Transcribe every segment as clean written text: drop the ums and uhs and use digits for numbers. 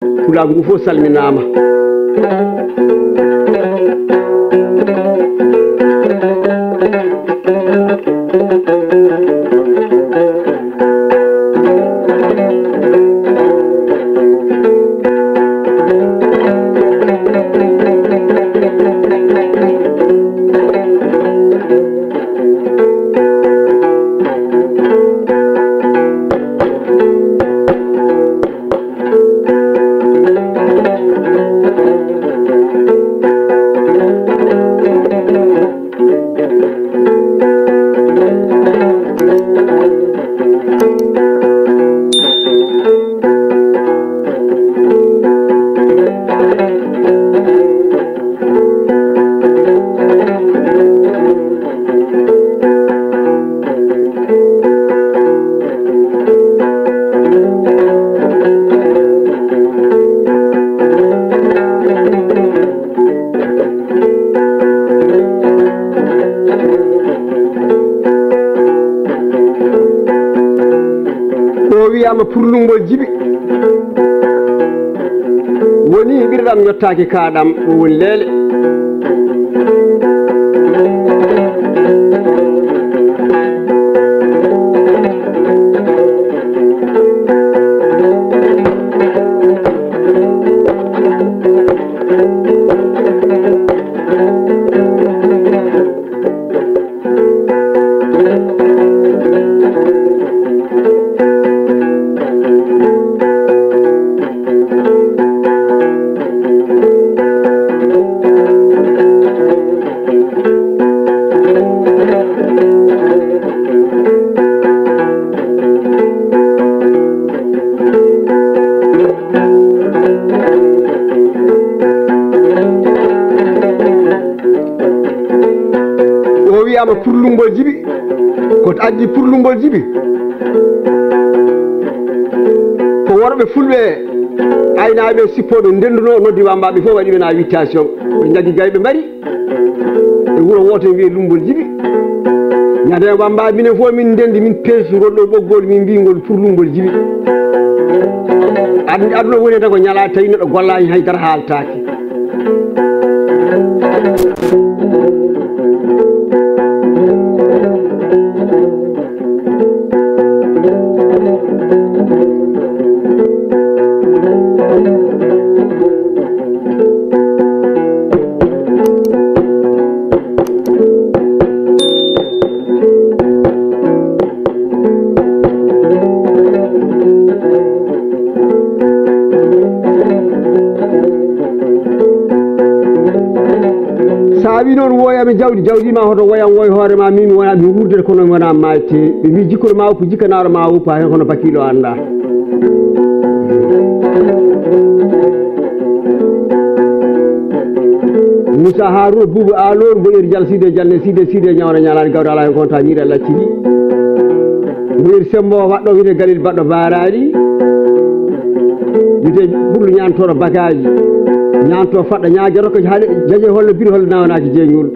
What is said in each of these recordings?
pulaagu ngu fof salminaama. wiyama purlungol jibi woni ɓirɗam yottaki kaɗam o woni leele purlungol jibi ko addi purlungol jibi ko worbe fulbe aynaabe sippobe ndenduno noddi wambabe fo wadi bena invitation be jagi gaybe mari e wuro wote wi lumbol jibi nyade wambabe minen fo min ndendi min pesi roddo boggol min bingol purlungol jibi adno woni dago nyala tayi no gollani haydar haltaaki sabi non woyame jawdi ma hoto woyam woy hoore ma min wona mi wurde kono wona malti be wi jikko ma ko jikkanaro ma wupa hen hono bakilo anda Musa Haroun bubu alor bonir jal side jalne side nyawna nyalani gawda ala ko ta nyira laccidi bonir sembo waddo wide galil baddo barani wide burlu nyantoro bagaji nyanto fadda nyaajaro ko jaje holle bir holle nawanaaki jeeñul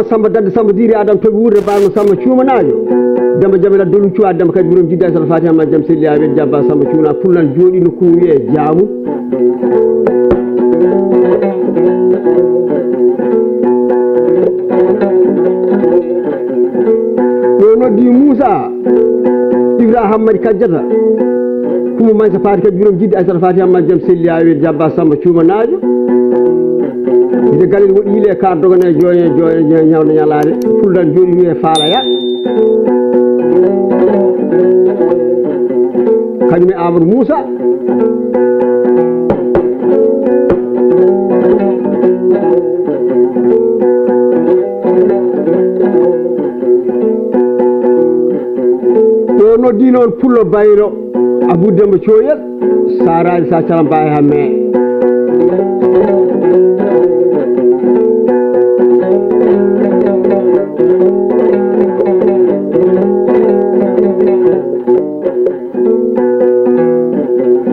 samba dadde samba diri adam to wuurde baano samba cuumanaajo damba jamila dolu cuwa damba kadi burum jidda sal fatiha ma jam selli awen jabba samba cuuna pullan joodi no kuwiye jaamu no noddi Moussa Ibrahima Mari Kajjata kumu man sa fatiha kadi burum jidda sal fatiha ma jam selli awen jabba samba cuumanaajo ide galel woɗi yile kar dogane joye ñawde ñalade fuldan joni wiye faalaya kañum e Amadou Moussa ɗo noddi noon pullo bayro Abou Demba Thioyel sarani sa calam baye hamme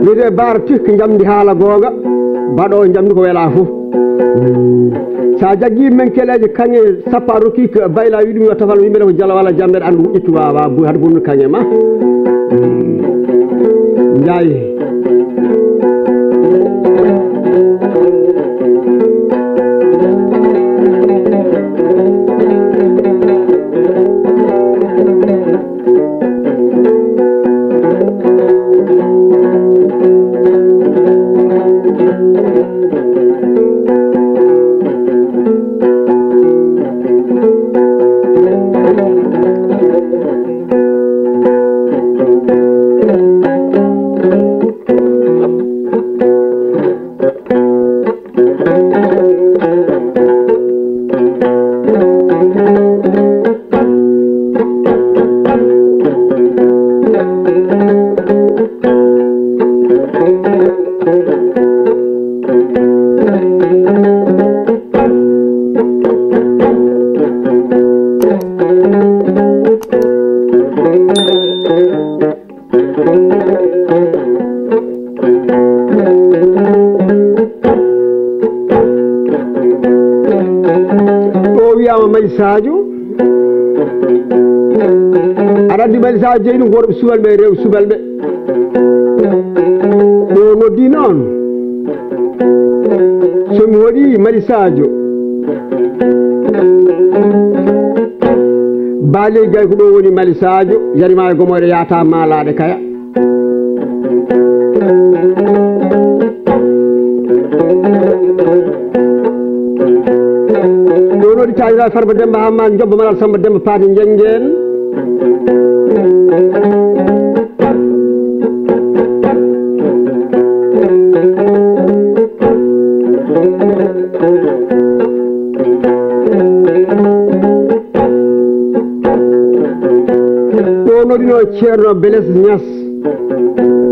wiyete Bara tikka jamdi haala gonga baɗo jamdi ko wela fof sa jaggi men keleje kaŋe sappa rokki bayla wi ɗum yo tafal yimɓe ko jala walla jambeɗe andu ƴettu wawa haɗa bonnu kaŋe ma jayi Sadio aɗa andi Mali Sadio jeyi ɗum ko worɓe subalɓe e rewɓe subalɓe ɗo noddi noon somi waɗi Mali Sadio baali gay ko ɗo woni Mali Sadio yarima e gomoɗe yata malaɗe kaya ɗonoɗi taƴira Farba Demba Hammane jobba malal Samba Demba Paati Jenggen ɗonoɗino ceerno Beles Niass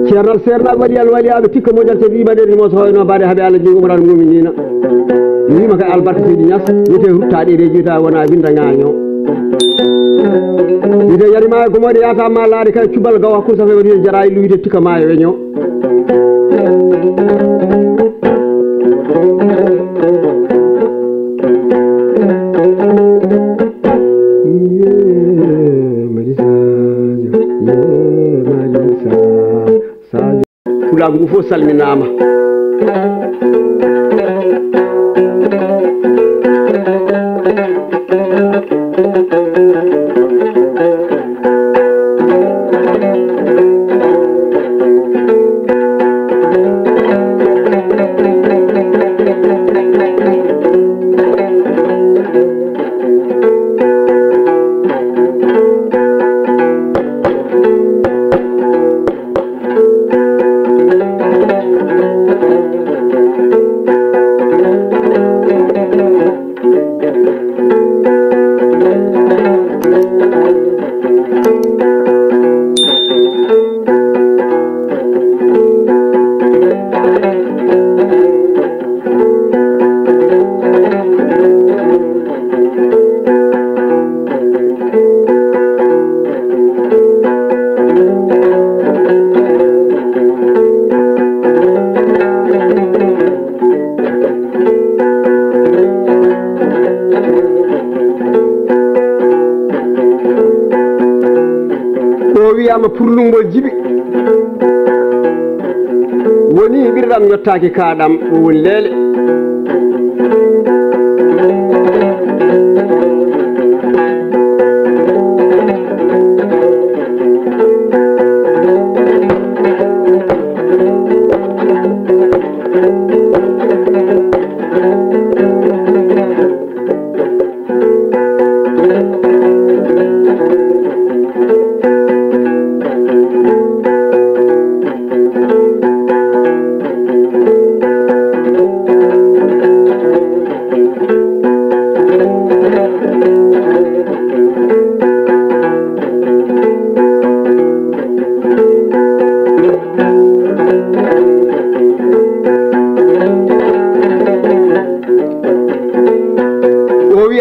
ceernal seernal waɗi al waliyaɓe tikka moƴal te wimaɗe mo so hoyno mbaɗe haaɓe Allah jeygu umran muminina wima kay albarka Seydi Niass wiyete ruttaɗe rejita wona winda gaño wiyete yarima ko moɗe yata ma laade kay cubal gaw hakkude safe waɗi jara illu wiyete tikka ma e weño Pulaar ngu fof salminama wiyama purlungol jibi woni ɓirɗam yottaki kaɗam o woni leele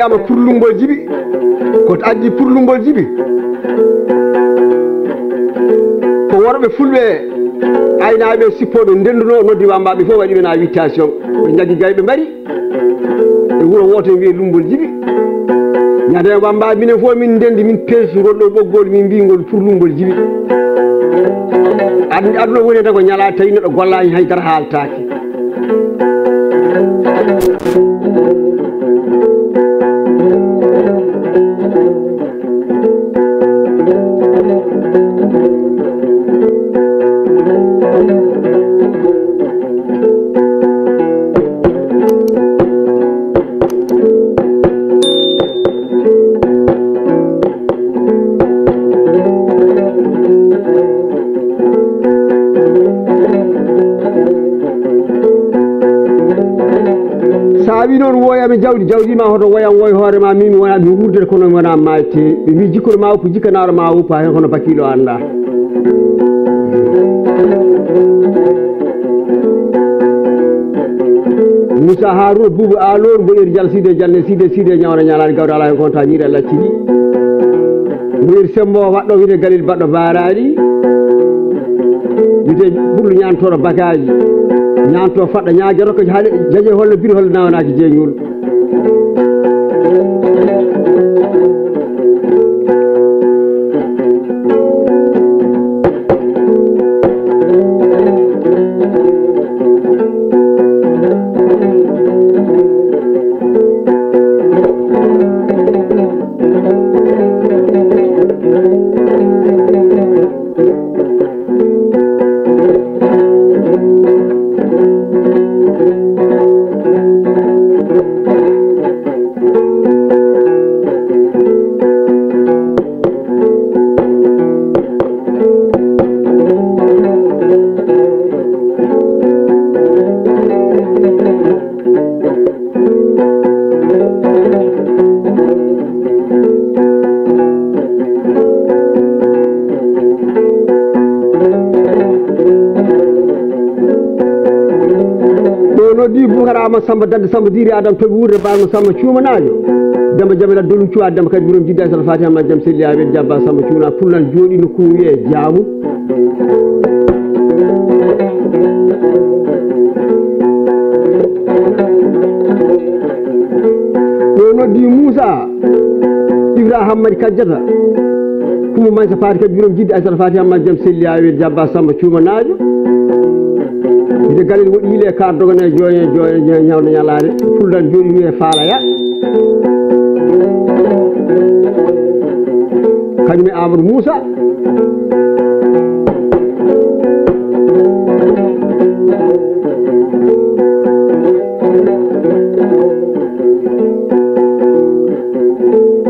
wiyama purlungol jibi koto addi purlungol jibi ko worɓe fulɓe aynaɓe sippoɓe ndenduno noddi wambaɓe fof waɗi ɓe na invitation ɓe jaggi gayɓe mbaɗi e wuuro woto wiye lumbol jibi ñande wambaɓe minen fof min ndendi min peesi goɗɗo ɓoggol min mbingol purlungol jibi aduna woni tan ko ñala tawi neɗɗo gollani haydara haaltaki wi noon woyami jawdi ma hoto woyam woy hoorema min wona mi wurde kono wona mayte ɓe wi jikkono ma uppu jikkanaɗo ma uppa hen kono bakilo anda Moussa Harouna Boubou alor mboɗeri dial side jalne side ñawna ñalani gawde ala hen konta ñiɗe laccini mboɗeri sembo waɗɗo wiyete Galil baɗɗo barari wiyete ɓurlo ñantoɗo bagaji ñanto faɗɗa ñagueto ko jaje holle biri holle nawanaki jeeñol Boukarama Samba Dande Samba Diri Adam toɓe wurde balmo Samba cumanajo Demba Jamila Dolum Cuwa Demba kadi ɓuurom jidda sal Fatiha ma jaam selli amen jabba Samba cumana pullan jooɗi nokku wiye jaamu ɗo noddi Moussa Ibrahima Kadiata kumo maysa faati kadi ɓuurom jidda sal Fatiha ma jaam selli amen jabba Samba cumanajo ide Galil woɗi yile kar dogane joye ñawde ñalade fuldan jooɗi wiye faalaya kañum e Amadou Moussa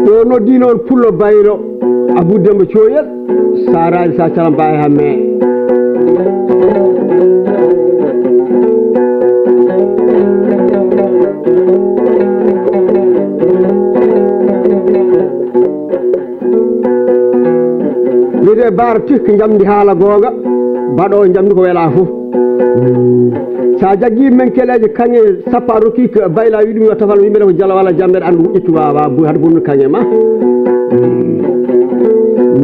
ɗo noddi noon pullo baylo Abou Demba Coyel sarani sa calam mbawi ha me wiyete Bara Tikka jamdi haala googa baɗo jamdi ko wela fof sa jaggi men keleje kañe sappa rokki ko bayla wi ɗum yo tafal yimɓe ko jala walla jambeɗe andu ƴettu wawa haɗa bonnu kañe ma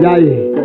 jayi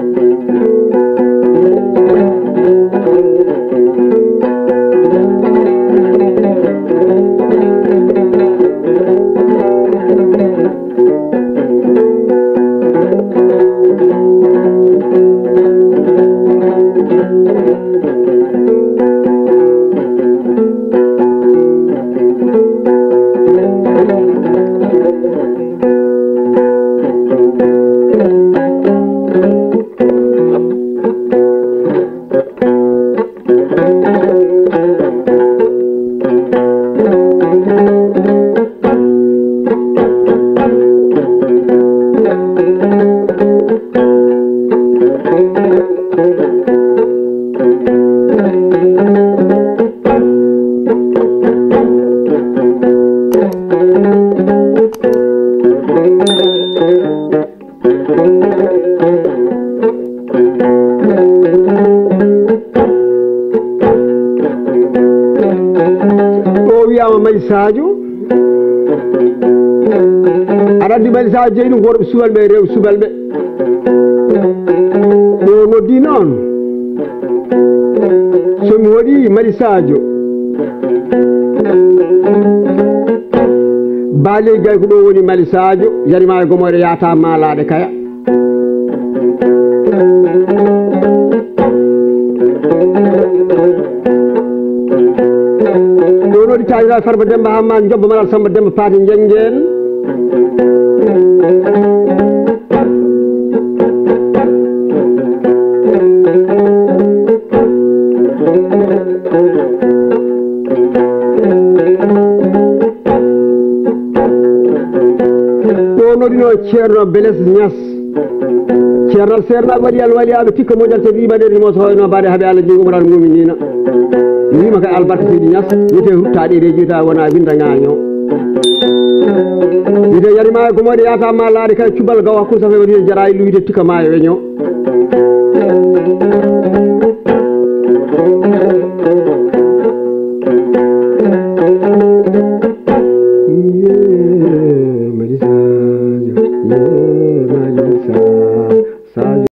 o wiyama May Sadio aɗa andi Mali Sadio jeyni worɓe subalɓe e rewɓe subalɓe ɗo noddi noon somi waɗi Mali Sadio baali gay ko ɗo woni Mali Sadio yarima e gomore yata malaɗe kaya ɗo noɗi taƴira Farba Demba Hamman Jobba Malal Samba Demba Paati Jenguen ɗo ceerno Beles Niass ceernal sernaɓe waɗi alwaliyaɓe tikka moƴal so wiɓaɗe rimo so hoyno mbaɗe haaɓe Allah jeygu umral muminina wima kay albarka seydi Niass wiyete ruttaɗe reji wiyata wona winda gaño wiyete yarima e gomoɗe yata ma laade kay cubal gaw hakkude safe waɗi jara illu wiyete tikka ma e weño